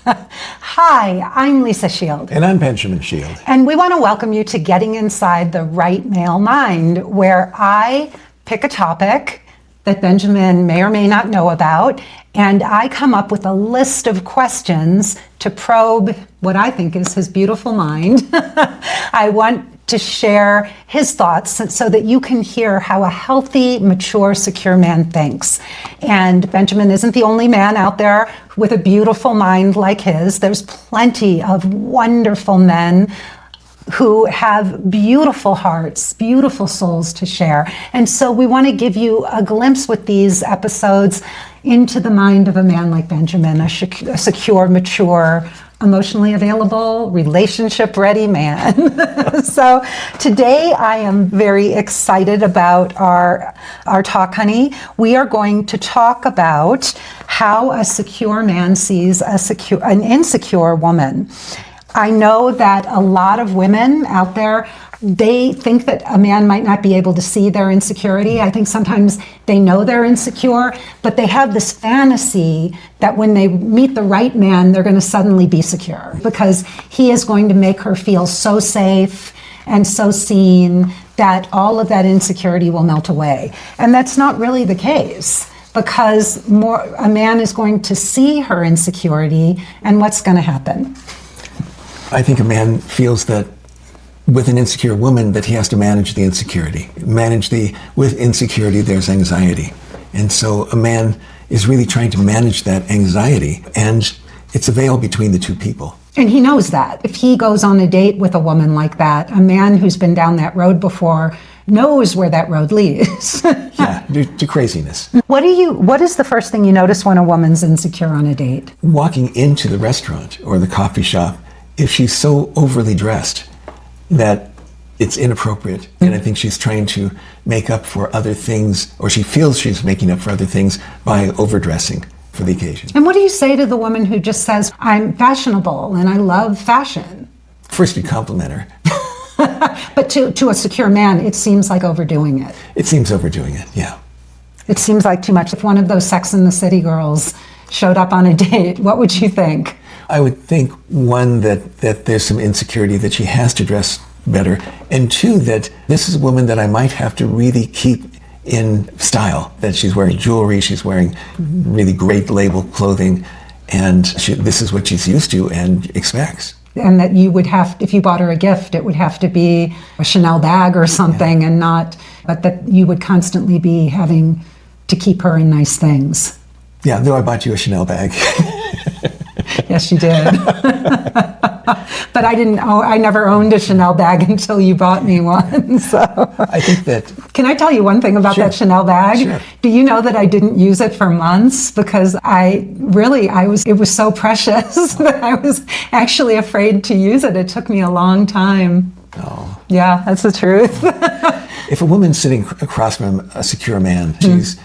Hi, I'm Lisa Shield. And I'm Benjamin Shield. And we want to welcome you to Getting Inside the Right Male Mind, where I pick a topic that Benjamin may or may not know about, and I come up with a list of questions to probe what I think is his beautiful mind. I want to share his thoughts so that you can hear how a healthy, mature, secure man thinks. And Benjamin isn't the only man out there with a beautiful mind like his. There's plenty of wonderful men who have beautiful hearts, beautiful souls to share. And so we want to give you a glimpse with these episodes into the mind of a man like Benjamin, a secure, mature, emotionally available, relationship-ready man. So today I am very excited about our talk, honey. We are going to talk about how a secure man sees an insecure woman. I know that a lot of women out there, they think that a man might not be able to see their insecurity. I think sometimes they know they're insecure, but they have this fantasy that when they meet the right man, they're going to suddenly be secure because he is going to make her feel so safe and so seen that all of that insecurity will melt away. And that's not really the case, because a man is going to see her insecurity, and what's going to happen? I think a man feels that with an insecure woman that he has to manage the insecurity. With insecurity there's anxiety. And so a man is really trying to manage that anxiety, and it's a veil between the two people. And he knows that. If he goes on a date with a woman like that, a man who's been down that road before knows where that road leads. Yeah, to craziness. What is the first thing you notice when a woman's insecure on a date? Walking into the restaurant or the coffee shop, if she's so overly dressed that it's inappropriate, and I think she's trying to make up for other things, or she feels she's making up for other things by overdressing for the occasion. And what do you say to the woman who just says, I'm fashionable and I love fashion? First, you compliment her. But to a secure man, it seems like overdoing it. It seems overdoing it, yeah. It seems like too much. If one of those Sex and the City girls showed up on a date, what would you think? I would think, one, that there's some insecurity that she has to dress better, and two, that this is a woman that I might have to really keep in style, that she's wearing jewelry, she's wearing really great label clothing, and this is what she's used to and expects. And that you would have, if you bought her a gift, it would have to be a Chanel bag or something, yeah. But that you would constantly be having to keep her in nice things. Yeah, though I bought you a Chanel bag. Yes, you did. But I never owned a Chanel bag until you bought me one. So I think that... Can I tell you one thing about that Chanel bag? Sure. Do you know that I didn't use it for months because it was so precious that I was actually afraid to use it. It took me a long time. Oh. Yeah, that's the truth. If a woman's sitting across from a secure man, she's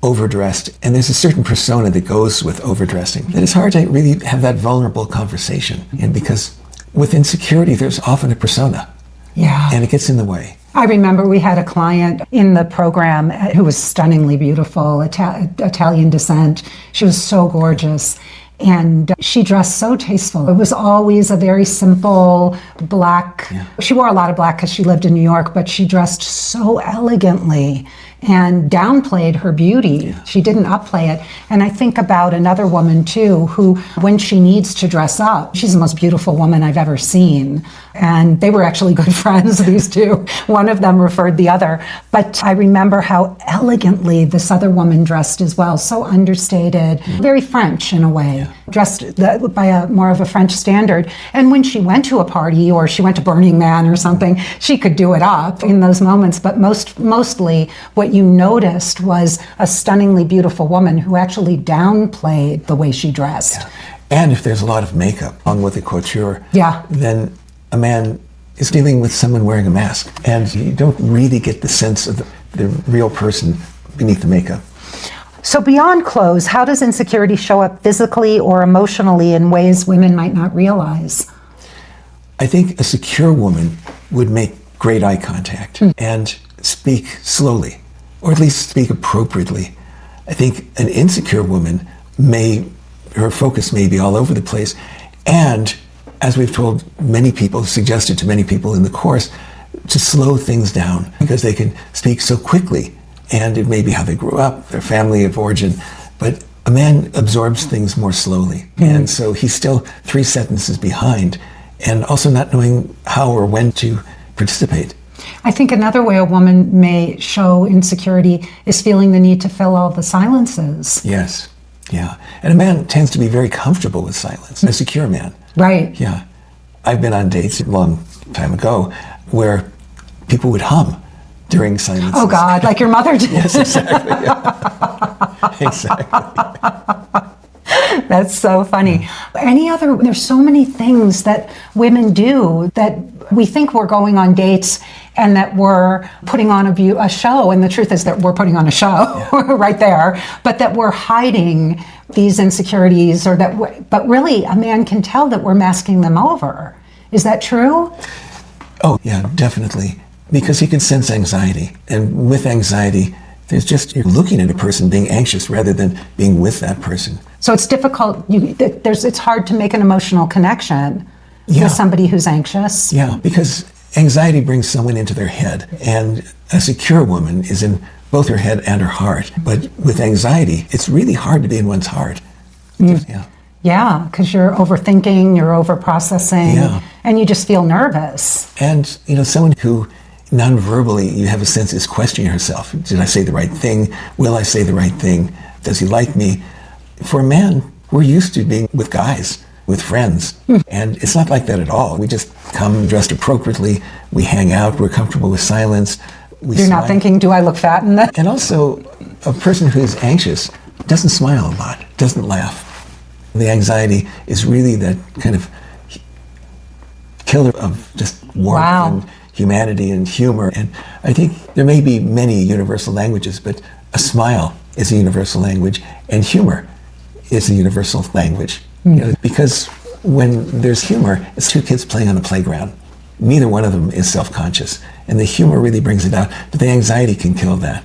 overdressed, and there's a certain persona that goes with overdressing, that it's hard to really have that vulnerable conversation. And because with insecurity, there's often a persona. Yeah. And it gets in the way. I remember we had a client in the program who was stunningly beautiful, Italian descent. She was so gorgeous. And she dressed so tasteful. It was always a very simple black. Yeah. She wore a lot of black because she lived in New York, but she dressed so elegantly and downplayed her beauty. Yeah. She didn't upplay it. And I think about another woman too, who when she needs to dress up, she's the most beautiful woman I've ever seen. And they were actually good friends, these two. One of them referred the other. But I remember how elegantly this other woman dressed as well. So understated, very French in a way. Yeah. Dressed by more of a French standard. And when she went to a party or she went to Burning Man or something, she could do it up in those moments. But mostly what you noticed was a stunningly beautiful woman who actually downplayed the way she dressed. Yeah. And if there's a lot of makeup along with the couture, yeah, then a man is dealing with someone wearing a mask. And you don't really get the sense of the real person beneath the makeup. So beyond clothes, how does insecurity show up physically or emotionally in ways women might not realize? I think a secure woman would make great eye contact and speak slowly, or at least speak appropriately. I think an insecure woman may her focus may be all over the place. And as we've told many people, suggested to many people in the course, to slow things down because they can speak so quickly. And it may be how they grew up, their family of origin, but a man absorbs things more slowly. And so he's still 3 sentences behind, and also not knowing how or when to participate. I think another way a woman may show insecurity is feeling the need to fill all the silences. Yes, yeah. And a man tends to be very comfortable with silence, a secure man. Right. Yeah. I've been on dates a long time ago where people would hum during silence. Oh God, like your mother did. Yes, exactly. Yeah. Exactly. That's so funny. There's so many things that women do that we think we're going on dates and that we're putting on a show, and the truth is that we're putting on a show right there, but that we're hiding these insecurities, but really a man can tell that we're masking them over. Is that true? Oh, yeah, definitely. Because he can sense anxiety. And with anxiety, you're looking at a person being anxious rather than being with that person. So it's difficult, it's hard to make an emotional connection with somebody who's anxious. Yeah, because anxiety brings someone into their head. And a secure woman is in both her head and her heart. But with anxiety, it's really hard to be in one's heart. Yeah, because you're overthinking, you're overprocessing, and you just feel nervous. And, someone who non-verbally, you have a sense, is questioning herself. Did I say the right thing? Will I say the right thing? Does he like me? For a man, we're used to being with guys, with friends. And it's not like that at all. We just come dressed appropriately. We hang out. We're comfortable with silence. You're smile. Not thinking, do I look fat in that? And also, a person who is anxious doesn't smile a lot, doesn't laugh. The anxiety is really that kind of killer of just warmth and humanity and humor. And I think there may be many universal languages, but a smile is a universal language, and humor is a universal language. Because when there's humor, it's 2 kids playing on a playground. Neither one of them is self-conscious, and the humor really brings it out, but the anxiety can kill that.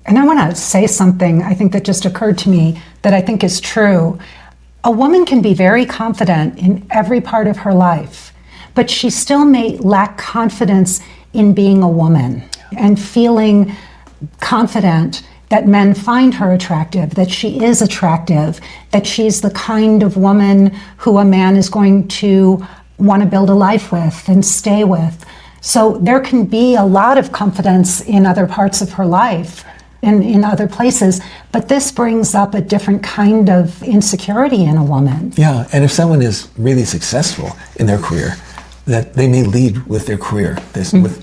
And I want to say something I think that just occurred to me that I think is true. A woman can be very confident in every part of her life, but she still may lack confidence in being a woman and feeling confident that men find her attractive, that she is attractive, that she's the kind of woman who a man is going to want to build a life with and stay with. So there can be a lot of confidence in other parts of her life and in other places, but this brings up a different kind of insecurity in a woman. Yeah, and if someone is really successful in their career, that they may lead with their career,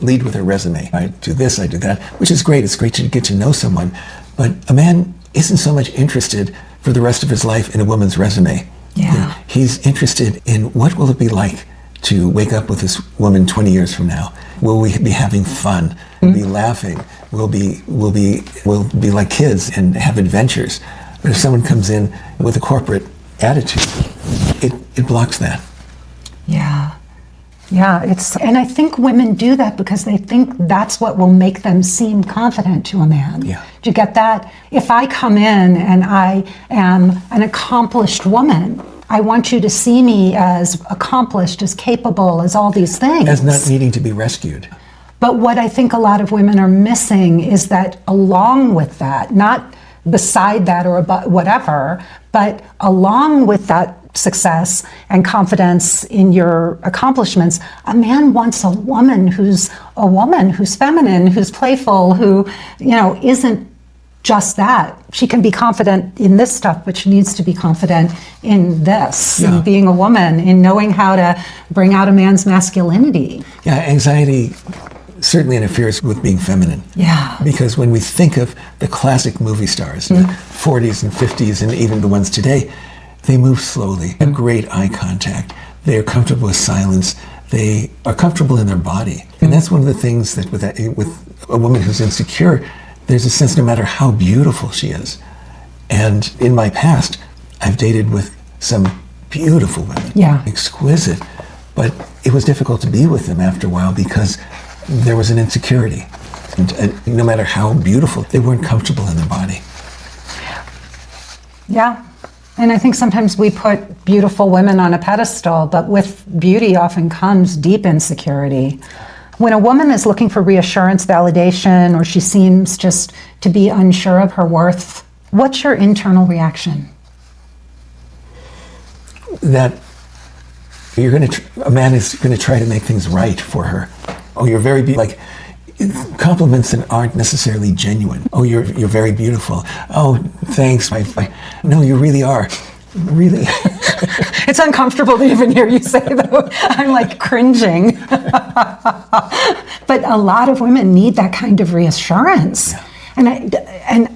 lead with their resume. I do this, I do that, which is great. It's great to get to know someone, but a man isn't so much interested for the rest of his life in a woman's resume. Yeah. He's interested in what will it be like to wake up with this woman 20 years from now. Will we be having fun? We'll be laughing. We'll be like kids and have adventures. But if someone comes in with a corporate attitude, it blocks that. Yeah. Yeah, and I think women do that because they think that's what will make them seem confident to a man. Yeah. Do you get that? If I come in and I am an accomplished woman, I want you to see me as accomplished, as capable, as all these things. As not needing to be rescued. But what I think a lot of women are missing is that along with that, not beside that or above, whatever, but along with that success and confidence in your accomplishments, a man wants a woman who's feminine, who's playful, who, isn't just that. She can be confident in this stuff, but she needs to be confident in this, in being a woman, in knowing how to bring out a man's masculinity. Yeah, anxiety certainly interferes with being feminine. Yeah. Because when we think of the classic movie stars, the 40s and 50s and even the ones today, they move slowly, have great eye contact. They are comfortable with silence. They are comfortable in their body. And that's one of the things that with a woman who's insecure, there's a sense no matter how beautiful she is. And in my past, I've dated with some beautiful women, exquisite, but it was difficult to be with them after a while because there was an insecurity. And no matter how beautiful, they weren't comfortable in their body. Yeah. And I think sometimes we put beautiful women on a pedestal, but with beauty often comes deep insecurity. When a woman is looking for reassurance, validation, or she seems just to be unsure of her worth, what's your internal reaction? That a man is going to try to make things right for her. Oh, you're very like compliments that aren't necessarily genuine. Oh, you're very beautiful. Oh, thanks. No, you really are. Really. It's uncomfortable to even hear you say that. I'm like cringing. But a lot of women need that kind of reassurance. Yeah. And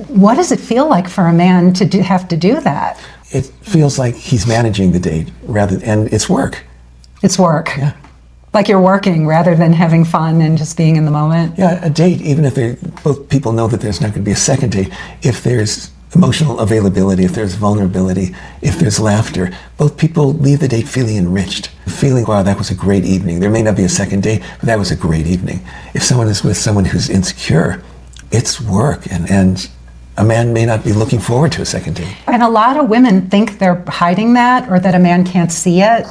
what does it feel like for a man to have to do that? It feels like he's managing the date and it's work. It's work. Yeah. Like you're working rather than having fun and just being in the moment. Yeah, a date, even if both people know that there's not going to be a second date, if there's emotional availability, if there's vulnerability, if there's laughter, both people leave the date feeling enriched, feeling, wow, that was a great evening. There may not be a second date, but that was a great evening. If someone is with someone who's insecure, it's work, and a man may not be looking forward to a second date. And a lot of women think they're hiding that or that a man can't see it.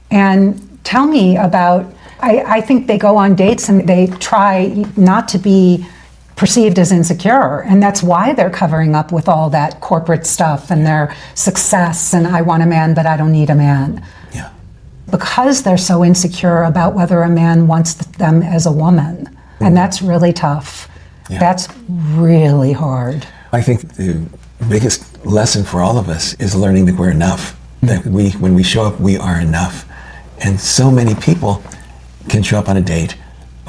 And tell me about, I think they go on dates and they try not to be perceived as insecure, and that's why they're covering up with all that corporate stuff and their success and I want a man but I don't need a man. Yeah. Because they're so insecure about whether a man wants them as a woman. And that's really tough. Yeah. That's really hard. I think the biggest lesson for all of us is learning that we're enough. That when we show up, we are enough. And so many people can show up on a date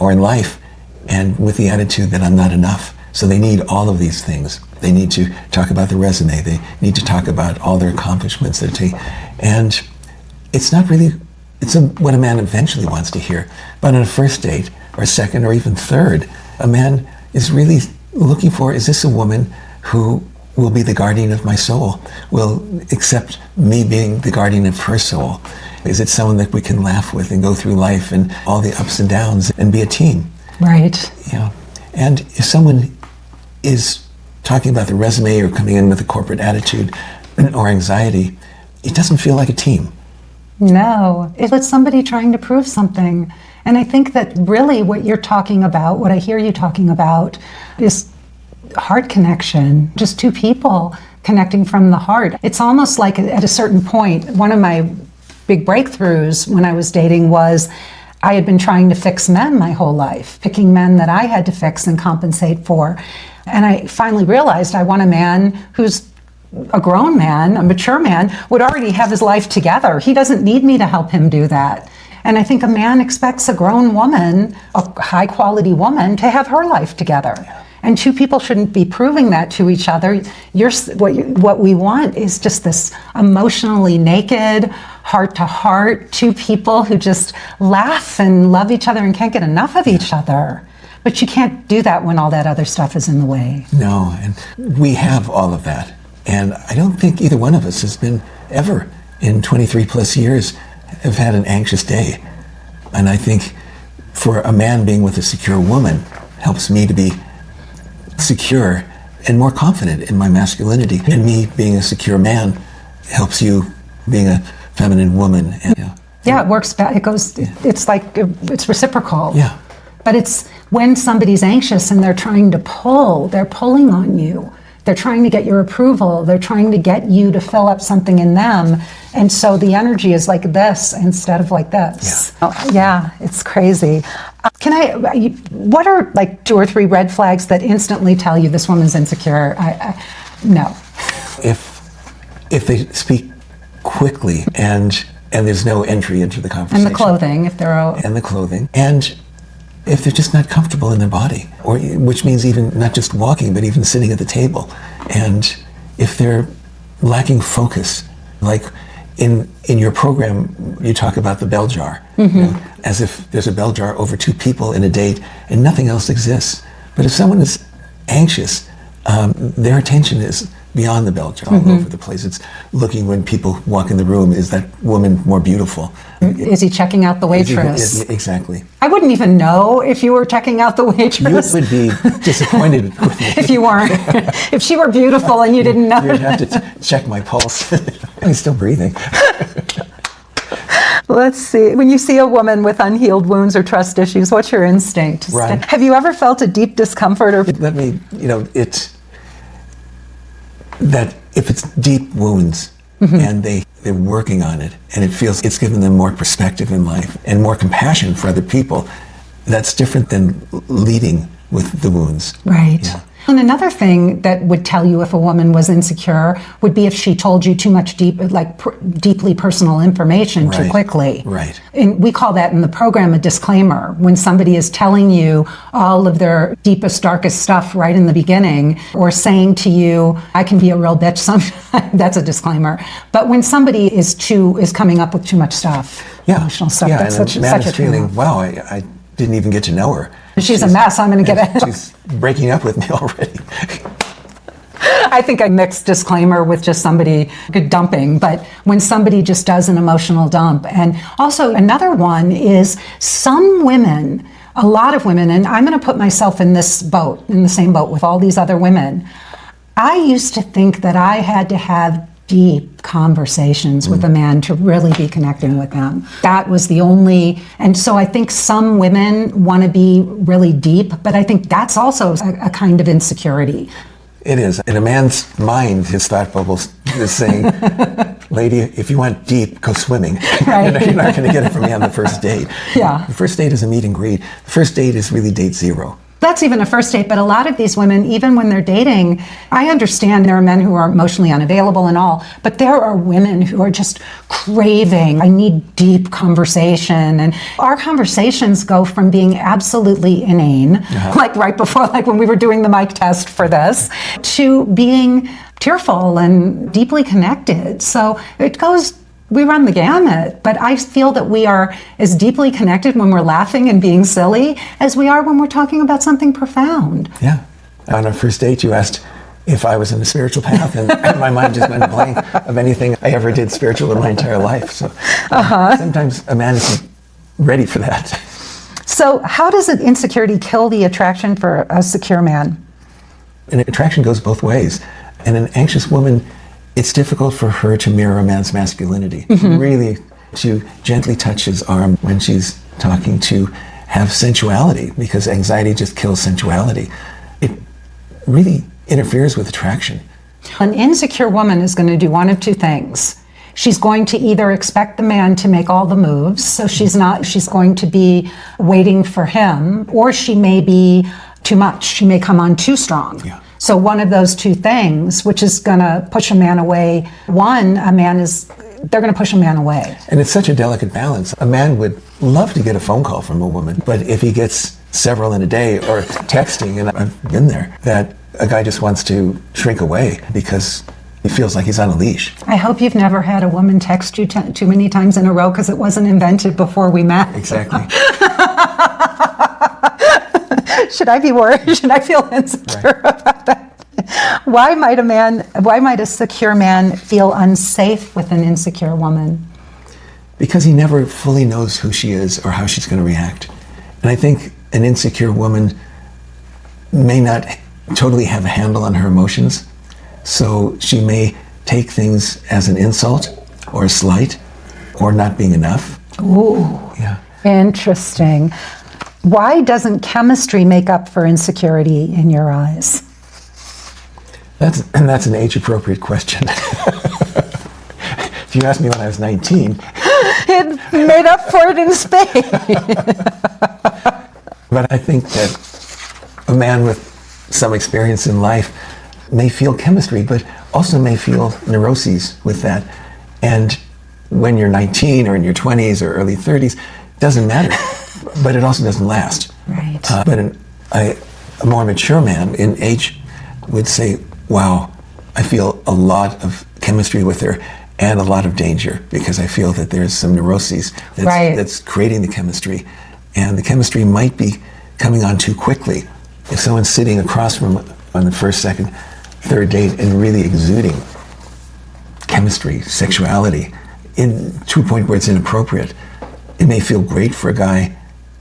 or in life and with the attitude that I'm not enough. So they need all of these things. They need to talk about the resume. They need to talk about all their accomplishments they're taking. And it's not really, what a man eventually wants to hear. But on a first date or second or even third, a man is really looking for, is this a woman who will be the guardian of my soul, will accept me being the guardian of her soul? Is it someone that we can laugh with and go through life and all the ups and downs and be a team? Right. You know, and if someone is talking about the resume or coming in with a corporate attitude or anxiety, it doesn't feel like a team. No, it's somebody trying to prove something. And I think that really what you're talking about, what I hear you talking about, is heart connection, just two people connecting from the heart. It's almost like at a certain point, one of my big breakthroughs when I was dating was I had been trying to fix men my whole life, picking men that I had to fix and compensate for. And I finally realized I want a man who's a grown man, a mature man, would already have his life together. He doesn't need me to help him do that. And I think a man expects a grown woman, a high quality woman, to have her life together. And two people shouldn't be proving that to each other. What we want is just this emotionally naked, heart to heart, two people who just laugh and love each other and can't get enough of each other. But you can't do that when all that other stuff is in the way. No, and we have all of that. And I don't think either one of us has been ever in 23 plus years have had an anxious day. And I think for a man being with a secure woman helps me to be secure and more confident in my masculinity. And me being a secure man helps you being a feminine woman. And, yeah, it works. It's like, it's reciprocal. Yeah. But it's when somebody's anxious and they're trying to they're pulling on you. They're trying to get your approval. They're trying to get you to fill up something in them. And so the energy is like this instead of like this. Yeah, it's crazy. What are like 2 or 3 red flags that instantly tell you this woman's insecure? No. If they speak quickly and there's no entry into the conversation. And the clothing, if they're all... And the clothing. And if they're just not comfortable in their body, or which means even not just walking, but even sitting at the table. And if they're lacking focus, like in your program, you talk about the bell jar, as if there's a bell jar over 2 people in a date and nothing else exists. But if someone is anxious, their attention is beyond the belt, all over the place. It's looking when people walk in the room, is that woman more beautiful? Is he checking out the waitress? Exactly. I wouldn't even know if you were checking out the waitress. You would be disappointed with me. If you weren't. If she were beautiful and you didn't know. You'd have to check my pulse. I'm still breathing. Let's see. When you see a woman with unhealed wounds or trust issues, what's your instinct? Right. Have you ever felt a deep discomfort or that if it's deep wounds and they're working on it and it feels it's given them more perspective in life and more compassion for other people, that's different than leading with the wounds. Right. Yeah. And another thing that would tell you if a woman was insecure would be if she told you too much deeply personal information too quickly. Right. And we call that in the program a disclaimer. When somebody is telling you all of their deepest, darkest stuff right in the beginning, or saying to you, I can be a real bitch sometimes, that's a disclaimer. But when somebody is coming up with too much stuff, emotional stuff, that's and such man a is feeling, wow, I didn't even get to know her. She's a mess. I'm going to get it. She's breaking up with me already. I think I mixed disclaimer with just somebody dumping, but when somebody just does an emotional dump. And also another one is some women, a lot of women, and I'm going to put myself in this boat, in the same boat with all these other women. I used to think that I had to have deep conversations with a man to really be connecting with them. That was the only, and so I think some women want to be really deep, but I think that's also a kind of insecurity. It is. In a man's mind, his thought bubble is saying, lady, if you want deep, go swimming. Right. You're not going to get it from me on the first date. Yeah. The first date is a meet and greet. The first date is really date zero. That's even a first date, but a lot of these women, even when they're dating, I understand there are men who are emotionally unavailable and all, but there are women who are just craving, I need deep conversation. And our conversations go from being absolutely inane, like right before, like when we were doing the mic test for this, to being tearful and deeply connected. So it goes, we run the gamut, but I feel that we are as deeply connected when we're laughing and being silly as we are when we're talking about something profound. Yeah. On our first date, you asked if I was in a spiritual path, and my mind just went blank of anything I ever did spiritual in my entire life. So sometimes a man isn't ready for that. So how does an insecurity kill the attraction for a secure man? And attraction goes both ways. And an anxious woman, it's difficult for her to mirror a man's masculinity. Really, to gently touch his arm when she's talking, to have sensuality, because anxiety just kills sensuality. It really interferes with attraction. An insecure woman is going to do one of two things. She's going to either expect the man to make all the moves, so she's going to be waiting for him, or she may be too much. She may come on too strong. Yeah. So one of those two things, which is going to push a man away, they're going to push a man away. And it's such a delicate balance. A man would love to get a phone call from a woman, but if he gets several in a day or texting, and I've been there, that a guy just wants to shrink away because he feels like he's on a leash. I hope you've never had a woman text you too many times in a row, because it wasn't invented before we met. Exactly. Should I be worried? Should I feel insecure about that? Why might a secure man feel unsafe with an insecure woman? Because he never fully knows who she is or how she's going to react. And I think an insecure woman may not totally have a handle on her emotions, so she may take things as an insult or a slight or not being enough. Ooh, yeah. Interesting. Why doesn't chemistry make up for insecurity in your eyes? That's an age-appropriate question. If you asked me when I was 19... It made up for it in spades. But I think that a man with some experience in life may feel chemistry, but also may feel neuroses with that. And when you're 19 or in your 20s or early 30s, it doesn't matter. But it also doesn't last. Right. But a more mature man in age would say, wow, I feel a lot of chemistry with her and a lot of danger, because I feel that there's some neuroses that's creating the chemistry. And the chemistry might be coming on too quickly. If someone's sitting across from on the first second, third date and really exuding chemistry, sexuality, to a point where it's inappropriate. It may feel great for a guy,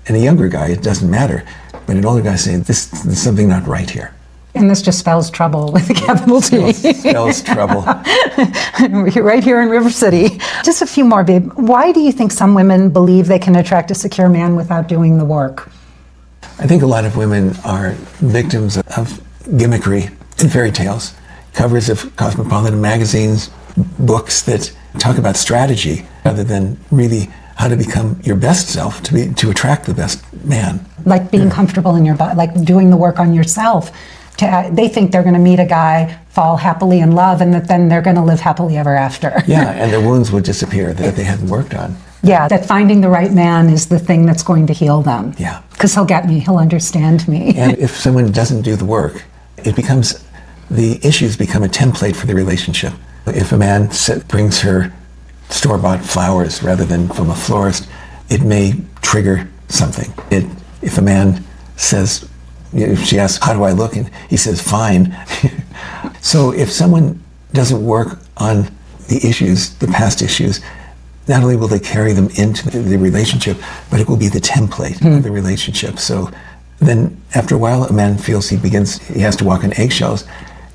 and a younger guy, it doesn't matter. But an older guy saying, there's something not right here. And this just spells trouble with a capital T. Spells trouble. We're right here in River City. Just a few more, babe. Why do you think some women believe they can attract a secure man without doing the work? I think a lot of women are victims of gimmickry and fairy tales, covers of cosmopolitan magazines, books that talk about strategy rather than really how to become your best self to attract the best man. Like being comfortable in your body, like doing the work on yourself. They think they're going to meet a guy, fall happily in love, and that then they're going to live happily ever after. Yeah, and their wounds would disappear that they hadn't worked on. Yeah, that finding the right man is the thing that's going to heal them. Yeah. Because he'll get me, he'll understand me. And if someone doesn't do the work, the issues become a template for the relationship. If a man brings her store-bought flowers rather than from a florist, it may trigger something. If a man says, if she asks, how do I look? And he says, fine. So if someone doesn't work on the issues, the past issues, not only will they carry them into the relationship, but it will be the template of the relationship. So then after a while, a man feels he has to walk on eggshells.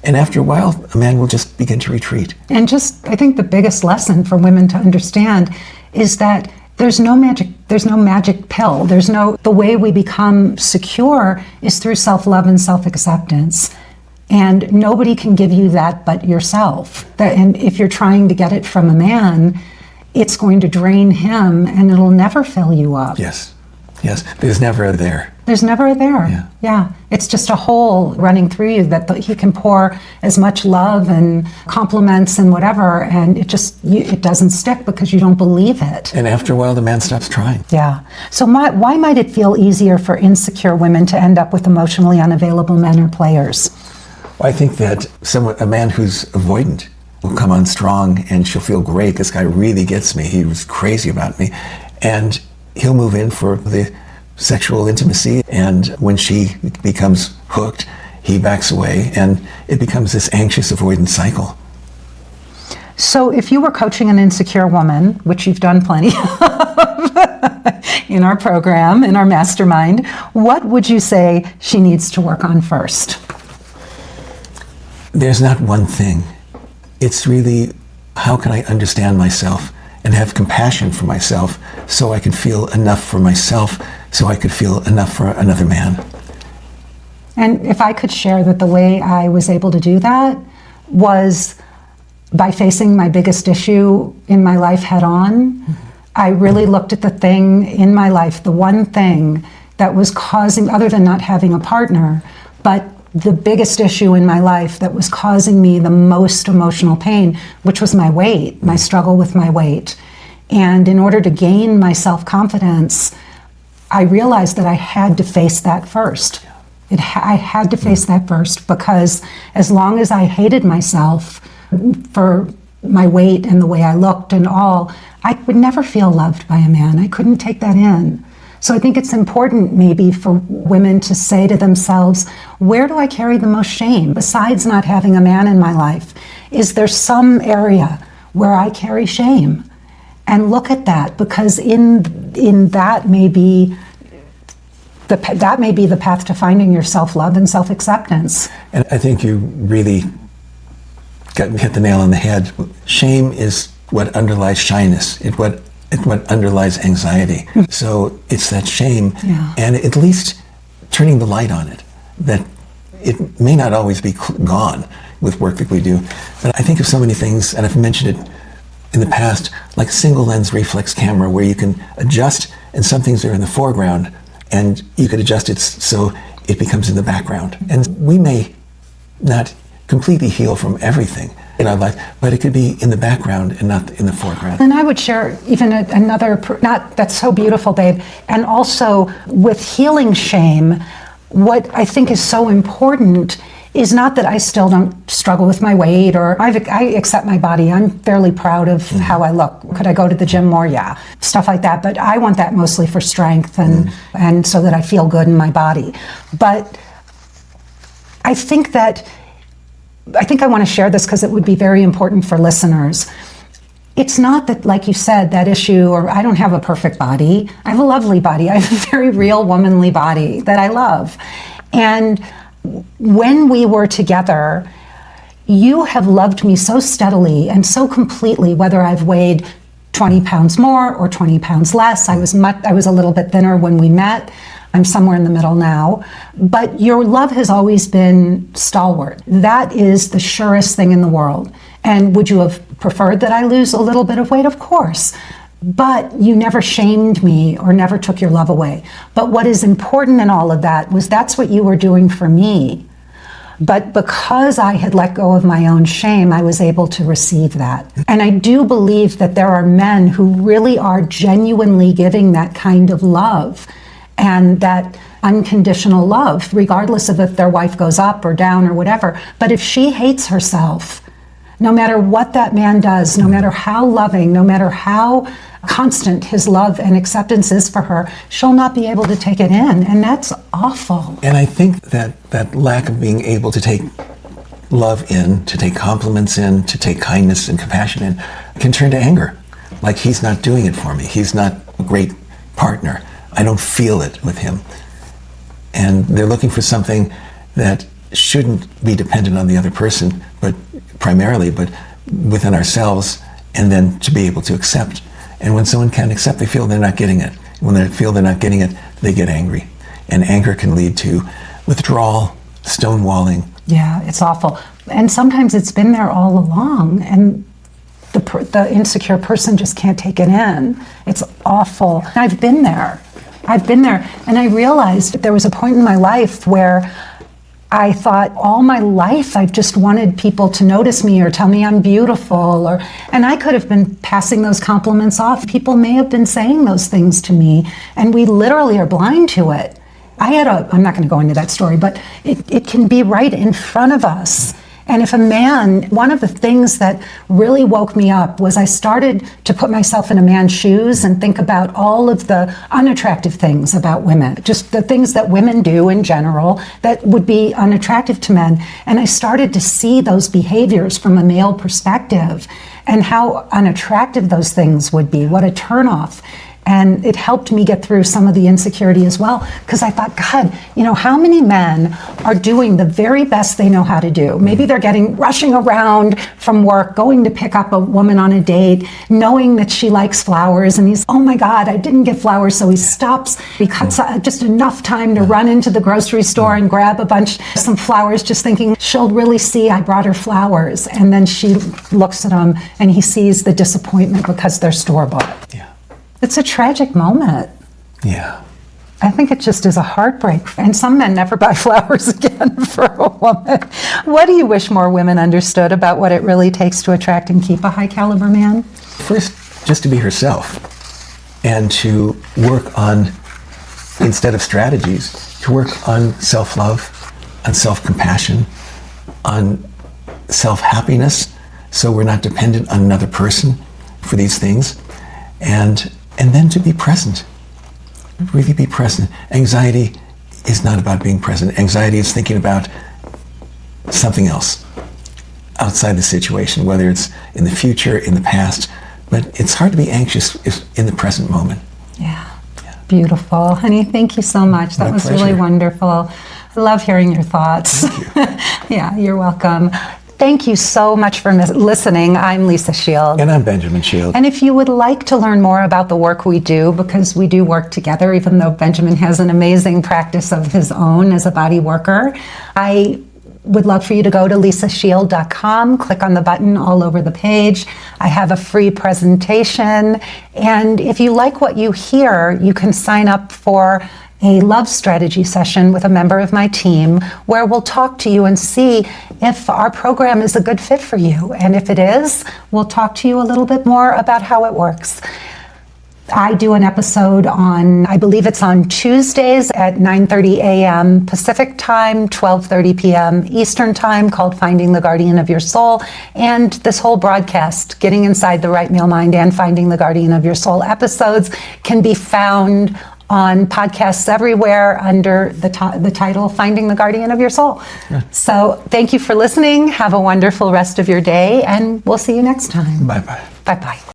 And after a while, a man will just begin to retreat. And I think the biggest lesson for women to understand is that there's no magic pill. The way we become secure is through self-love and self-acceptance. And nobody can give you that but yourself. And if you're trying to get it from a man, it's going to drain him and it'll never fill you up. Yes. There's never a there. There's never a there. Yeah. It's just a hole running through you that he can pour as much love and compliments and whatever, and it doesn't stick because you don't believe it. And after a while, the man stops trying. Yeah. So why might it feel easier for insecure women to end up with emotionally unavailable men or players? Well, I think that a man who's avoidant will come on strong and she'll feel great. This guy really gets me. He was crazy about me. And he'll move in for the sexual intimacy, and when she becomes hooked, he backs away, and it becomes this anxious avoidance cycle. So if you were coaching an insecure woman, which you've done plenty of in our program, in our mastermind, what would you say she needs to work on first? There's not one thing. It's really, how can I understand myself and have compassion for myself so I can feel enough for myself, so I could feel enough for another man. And if I could share that the way I was able to do that was by facing my biggest issue in my life head on. I really looked at the thing in my life, the one thing that was causing, other than not having a partner, but the biggest issue in my life that was causing me the most emotional pain, which was my weight, my struggle with my weight. And in order to gain my self-confidence, I realized that I had to face that first. I had to face that first, because as long as I hated myself for my weight and the way I looked and all, I would never feel loved by a man. I couldn't take that in. So I think it's important maybe for women to say to themselves, where do I carry the most shame? Besides not having a man in my life, is there some area where I carry shame? And look at that, because in that may be the path to finding your self-love and self-acceptance. And I think you really hit the nail on the head. Shame is what underlies shyness. It's what underlies anxiety. So it's that shame, and at least turning the light on it, that it may not always be gone with work that we do. But I think of so many things, and I've mentioned it in the past, like a single lens reflex camera where you can adjust and some things are in the foreground and you could adjust it so it becomes in the background. And we may not completely heal from everything in our life, but it could be in the background and not in the foreground. And I would share even that's so beautiful, babe. And also with healing shame, what I think is so important is not that I still don't struggle with my weight, or I accept my body. I'm fairly proud of how I look. Could I go to the gym more? Yeah, stuff like that. But I want that mostly for strength and so that I feel good in my body. But I think that I think I want to share this because it would be very important for listeners. It's not that, like you said, that issue, or I don't have a perfect body. I have a lovely body. I have a very real womanly body that I love. And when we were together, you have loved me so steadily and so completely, whether I've weighed 20 pounds more or 20 pounds less. I was a little bit thinner when we met. I'm somewhere in the middle now. But your love has always been stalwart. That is the surest thing in the world. And would you have preferred that I lose a little bit of weight? Of course. But you never shamed me or never took your love away. But what is important in all of that was that's what you were doing for me. But because I had let go of my own shame, I was able to receive that. And I do believe that there are men who really are genuinely giving that kind of love and that unconditional love, regardless of if their wife goes up or down or whatever. But if she hates herself, no matter what that man does, no matter how loving, no matter how constant his love and acceptance is for her, she'll not be able to take it in. And that's awful. And I think that lack of being able to take love in, to take compliments in, to take kindness and compassion in, can turn to anger. Like, he's not doing it for me. He's not a great partner. I don't feel it with him. And they're looking for something that shouldn't be dependent on the other person, but primarily, but within ourselves, and then to be able to accept. And when someone can't accept, they feel they're not getting it. When they feel they're not getting it, they get angry. And anger can lead to withdrawal, stonewalling. Yeah, it's awful. And sometimes it's been there all along, and the insecure person just can't take it in. It's awful. I've been there. And I realized there was a point in my life where I thought all my life I've just wanted people to notice me or tell me I'm beautiful, and I could have been passing those compliments off. People may have been saying those things to me, and we literally are blind to it. I'm not going to go into that story, but it can be right in front of us. And if a man, one of the things that really woke me up was I started to put myself in a man's shoes and think about all of the unattractive things about women, just the things that women do in general that would be unattractive to men. And I started to see those behaviors from a male perspective and how unattractive those things would be, what a turnoff. And it helped me get through some of the insecurity as well, because I thought, God, how many men are doing the very best they know how to do? Maybe they're rushing around from work, going to pick up a woman on a date, knowing that she likes flowers, and he's, oh my God, I didn't get flowers, so he stops. He cuts just enough time to run into the grocery store and grab some flowers, just thinking she'll really see I brought her flowers. And then she looks at him, and he sees the disappointment because they're store-bought. Yeah. It's a tragic moment. Yeah. I think it just is a heartbreak. And some men never buy flowers again for a woman. What do you wish more women understood about what it really takes to attract and keep a high caliber man? First, just to be herself and to work on, instead of strategies, to work on self-love, on self-compassion, on self-happiness, so we're not dependent on another person for these things. And then to be present, really be present. Anxiety is not about being present. Anxiety is thinking about something else outside the situation, whether it's in the future, in the past. But it's hard to be anxious in the present moment. Yeah. Beautiful. Honey, thank you so much. That was pleasure. Really wonderful. I love hearing your thoughts. Thank you. Yeah, you're welcome. Thank you so much for listening. I'm Lisa Shield. And I'm Benjamin Shield. And if you would like to learn more about the work we do, because we do work together, even though Benjamin has an amazing practice of his own as a body worker, I would love for you to go to lisashield.com, click on the button all over the page. I have a free presentation. And if you like what you hear, you can sign up for a love strategy session with a member of my team where we'll talk to you and see if our program is a good fit for you. And if it is, we'll talk to you a little bit more about how it works. I do an episode I believe it's on Tuesdays at 9:30 a.m. Pacific time, 12:30 p.m. Eastern time, called Finding the Guardian of Your Soul. And this whole broadcast, Getting Inside the Right Male Mind and Finding the Guardian of Your Soul episodes, can be found on podcasts everywhere under the title Finding the Guardian of Your Soul. Yeah. So thank you for listening. Have a wonderful rest of your day, and we'll see you next time. Bye-bye. Bye-bye.